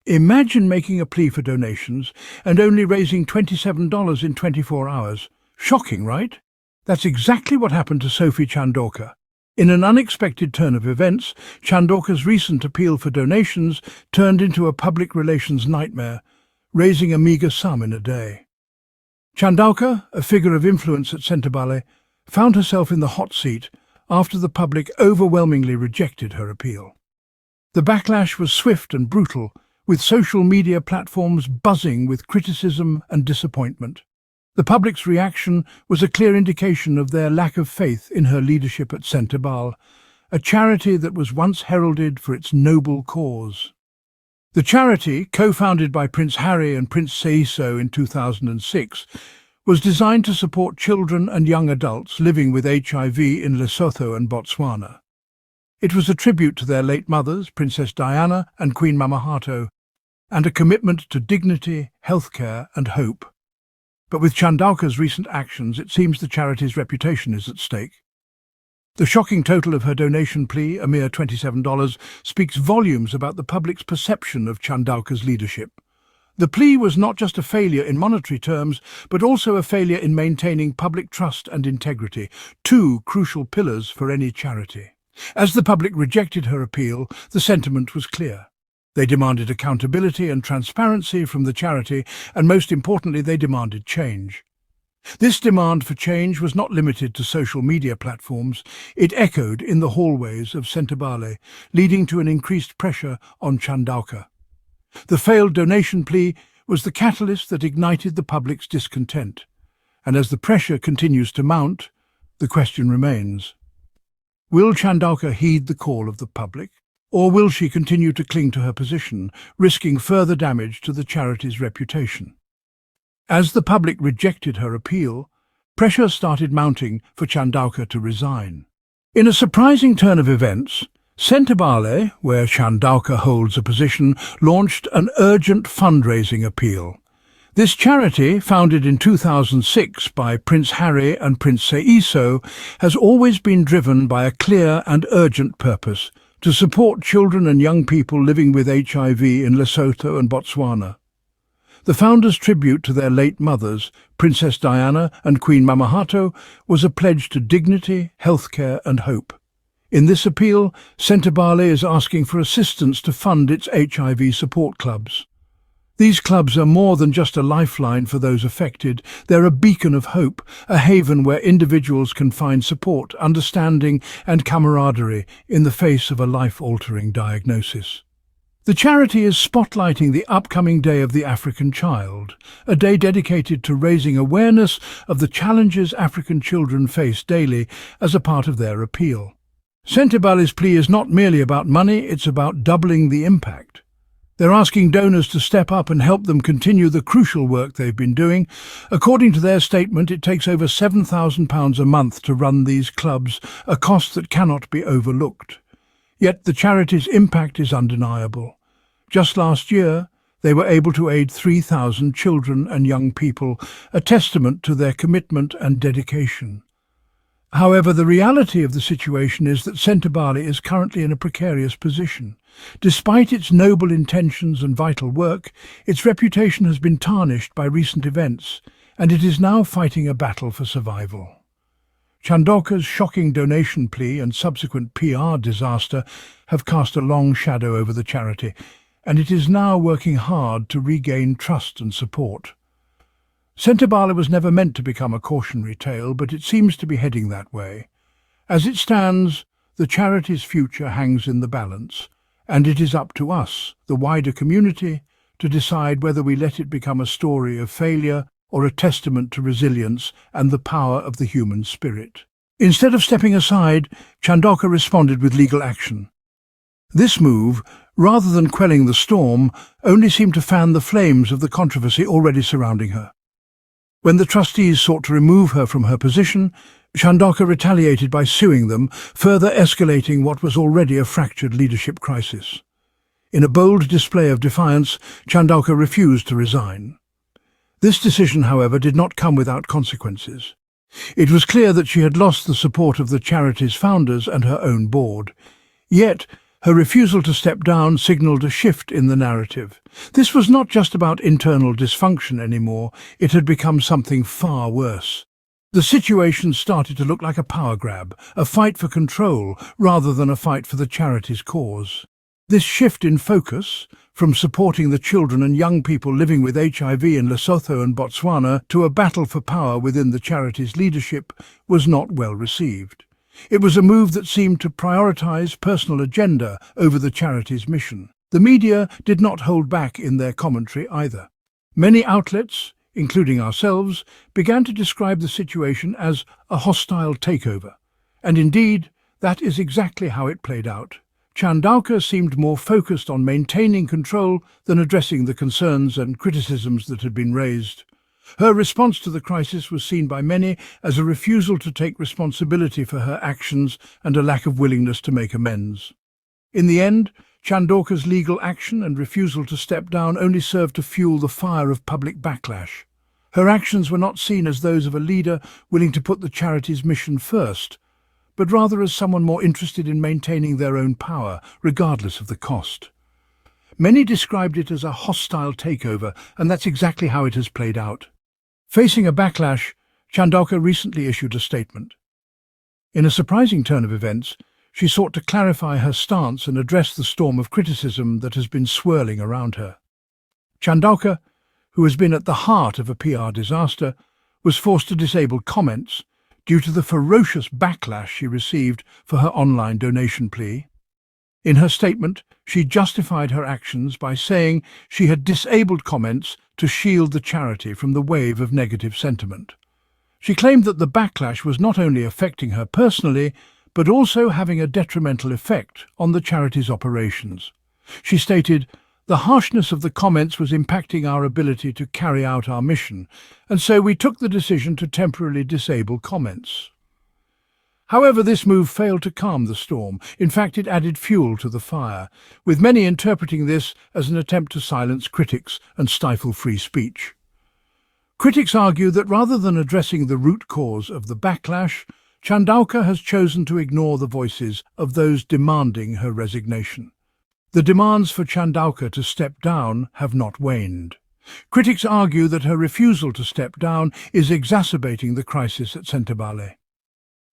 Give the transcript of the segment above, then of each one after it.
Imagine making a plea for donations and only raising $27 in 24 hours. Shocking, right? That's exactly what happened to Sophie Chandauka. In an unexpected turn of events, Chandauka's recent appeal for donations turned into a public relations nightmare, raising a meagre sum in a day. Chandauka, a figure of influence at Sentebale, found herself in the hot seat after the public overwhelmingly rejected her appeal. The backlash was swift and brutal, with social media platforms buzzing with criticism and disappointment. The public's reaction was a clear indication of their lack of faith in her leadership at Sentebale, a charity that was once heralded for its noble cause. The charity, co-founded by Prince Harry and Prince Seiso in 2006, was designed to support children and young adults living with HIV in Lesotho and Botswana. It was a tribute to their late mothers, Princess Diana and Queen Mamahato, and a commitment to dignity, healthcare and hope. But with Chandauka's recent actions, it seems the charity's reputation is at stake. The shocking total of her donation plea, a mere $27, speaks volumes about the public's perception of Chandauka's leadership. The plea was not just a failure in monetary terms, but also a failure in maintaining public trust and integrity, two crucial pillars for any charity. As the public rejected her appeal, the sentiment was clear. They demanded accountability and transparency from the charity, and most importantly, they demanded change. This demand for change was not limited to social media platforms. It echoed in the hallways of Sentebale, leading to an increased pressure on Chandauka. The failed donation plea was the catalyst that ignited the public's discontent. And as the pressure continues to mount, the question remains: will Chandauka heed the call of the public? Or will she continue to cling to her position, risking further damage to the charity's reputation? As the public rejected her appeal, pressure started mounting for Chandauka to resign. In a surprising turn of events, Sentebale, where Chandauka holds a position, launched an urgent fundraising appeal. This charity, founded in 2006 by Prince Harry and Prince Seiso, has always been driven by a clear and urgent purpose: to support children and young people living with HIV in Lesotho and Botswana. The founders' tribute to their late mothers, Princess Diana and Queen Mamahato, was a pledge to dignity, healthcare and hope. In this appeal, Sentebale is asking for assistance to fund its HIV support clubs. These clubs are more than just a lifeline for those affected. They're a beacon of hope, a haven where individuals can find support, understanding and camaraderie in the face of a life-altering diagnosis. The charity is spotlighting the upcoming Day of the African Child, a day dedicated to raising awareness of the challenges African children face daily as a part of their appeal. Sentebale's plea is not merely about money, it's about doubling the impact. They're asking donors to step up and help them continue the crucial work they've been doing. According to their statement, it takes over £7,000 a month to run these clubs, a cost that cannot be overlooked. Yet the charity's impact is undeniable. Just last year, they were able to aid 3,000 children and young people, a testament to their commitment and dedication. However, the reality of the situation is that Sentebale is currently in a precarious position. Despite its noble intentions and vital work, its reputation has been tarnished by recent events, and it is now fighting a battle for survival. Chandauka's shocking donation plea and subsequent PR disaster have cast a long shadow over the charity, and it is now working hard to regain trust and support. Sentebale was never meant to become a cautionary tale, but it seems to be heading that way. As it stands, the charity's future hangs in the balance, and it is up to us, the wider community, to decide whether we let it become a story of failure or a testament to resilience and the power of the human spirit. Instead of stepping aside, Chandauka responded with legal action. This move, rather than quelling the storm, only seemed to fan the flames of the controversy already surrounding her. When the trustees sought to remove her from her position, Chandauka retaliated by suing them, further escalating what was already a fractured leadership crisis. In a bold display of defiance, Chandauka refused to resign. This decision, however, did not come without consequences. It was clear that she had lost the support of the charity's founders and her own board. Yet, Her refusal to step down signaled a shift in the narrative. This was not just about internal dysfunction anymore, it had become something far worse. The situation started to look like a power grab, a fight for control rather than a fight for the charity's cause. This shift in focus, from supporting the children and young people living with HIV in Lesotho and Botswana to a battle for power within the charity's leadership, was not well received. It was a move that seemed to prioritize personal agenda over the charity's mission. The media did not hold back in their commentary either. Many outlets, including ourselves, began to describe the situation as a hostile takeover. And indeed, that is exactly how it played out. Chandauka seemed more focused on maintaining control than addressing the concerns and criticisms that had been raised. Her response to the crisis was seen by many as a refusal to take responsibility for her actions and a lack of willingness to make amends. In the end, Chandauka's legal action and refusal to step down only served to fuel the fire of public backlash. Her actions were not seen as those of a leader willing to put the charity's mission first, but rather as someone more interested in maintaining their own power, regardless of the cost. Many described it as a hostile takeover, and that's exactly how it has played out. Facing a backlash, Chandauka recently issued a statement. In a surprising turn of events, she sought to clarify her stance and address the storm of criticism that has been swirling around her. Chandauka, who has been at the heart of a PR disaster, was forced to disable comments due to the ferocious backlash she received for her online donation plea. In her statement, she justified her actions by saying she had disabled comments to shield the charity from the wave of negative sentiment. She claimed that the backlash was not only affecting her personally, but also having a detrimental effect on the charity's operations. She stated, "The harshness of the comments was impacting our ability to carry out our mission, and so we took the decision to temporarily disable comments." However, this move failed to calm the storm. In fact, it added fuel to the fire, with many interpreting this as an attempt to silence critics and stifle free speech. Critics argue that rather than addressing the root cause of the backlash, Chandauka has chosen to ignore the voices of those demanding her resignation. The demands for Chandauka to step down have not waned. Critics argue that her refusal to step down is exacerbating the crisis at Sentebale.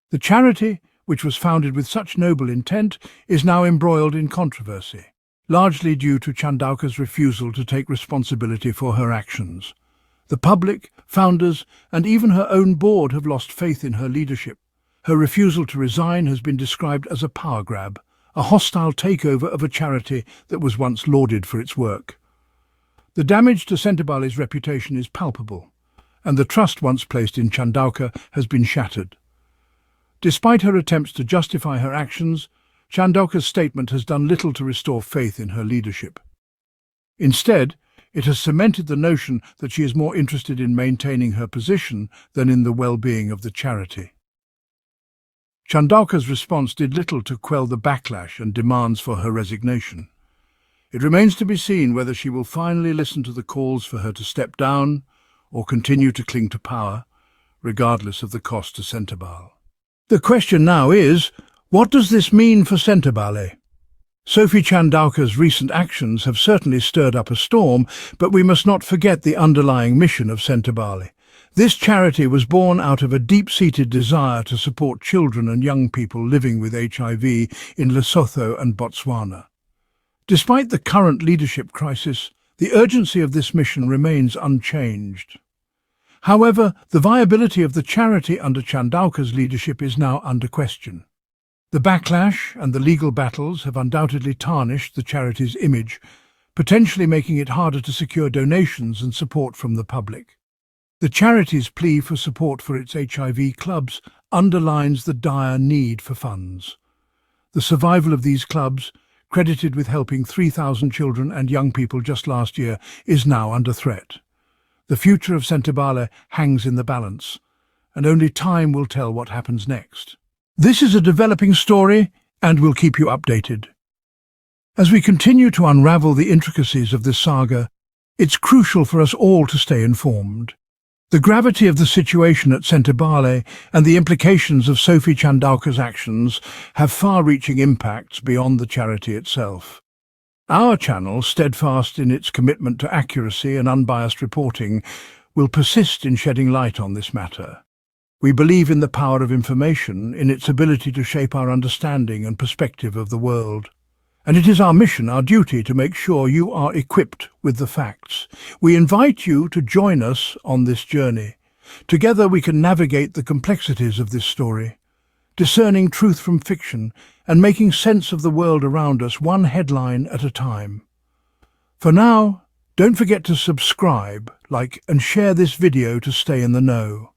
The charity, which was founded with such noble intent, is now embroiled in controversy, largely due to Chandauka's refusal to take responsibility for her actions. The public, founders, and even her own board have lost faith in her leadership. Her refusal to resign has been described as a power grab, a hostile takeover of a charity that was once lauded for its work. The damage to Sentebale's reputation is palpable, and the trust once placed in Chandauka has been shattered. Despite her attempts to justify her actions, Chandauka's statement has done little to restore faith in her leadership. Instead, it has cemented the notion that she is more interested in maintaining her position than in the well-being of the charity. Chandauka's response did little to quell the backlash and demands for her resignation. It remains to be seen whether she will finally listen to the calls for her to step down or continue to cling to power, regardless of the cost to Sentebale. The question now is, what does this mean for Sentebale? Sophie Chandauka's recent actions have certainly stirred up a storm, but we must not forget the underlying mission of Sentebale. This charity was born out of a deep-seated desire to support children and young people living with HIV in Lesotho and Botswana. Despite the current leadership crisis, the urgency of this mission remains unchanged. However, the viability of the charity under Chandauka's leadership is now under question. The backlash and the legal battles have undoubtedly tarnished the charity's image, potentially making it harder to secure donations and support from the public. The charity's plea for support for its HIV clubs underlines the dire need for funds. The survival of these clubs, credited with helping 3,000 children and young people just last year, is now under threat. The future of Sentebale hangs in the balance, and only time will tell what happens next. This is a developing story, and we'll keep you updated. As we continue to unravel the intricacies of this saga, it's crucial for us all to stay informed. The gravity of the situation at Sentebale and the implications of Sophie Chandauka's actions have far-reaching impacts beyond the charity itself. Our channel, steadfast in its commitment to accuracy and unbiased reporting, will persist in shedding light on this matter. We believe in the power of information, in its ability to shape our understanding and perspective of the world. And it is our mission, our duty, to make sure you are equipped with the facts. We invite you to join us on this journey. Together we can navigate the complexities of this story, discerning truth from fiction and making sense of the world around us one headline at a time. For now, don't forget to subscribe, like and share this video to stay in the know.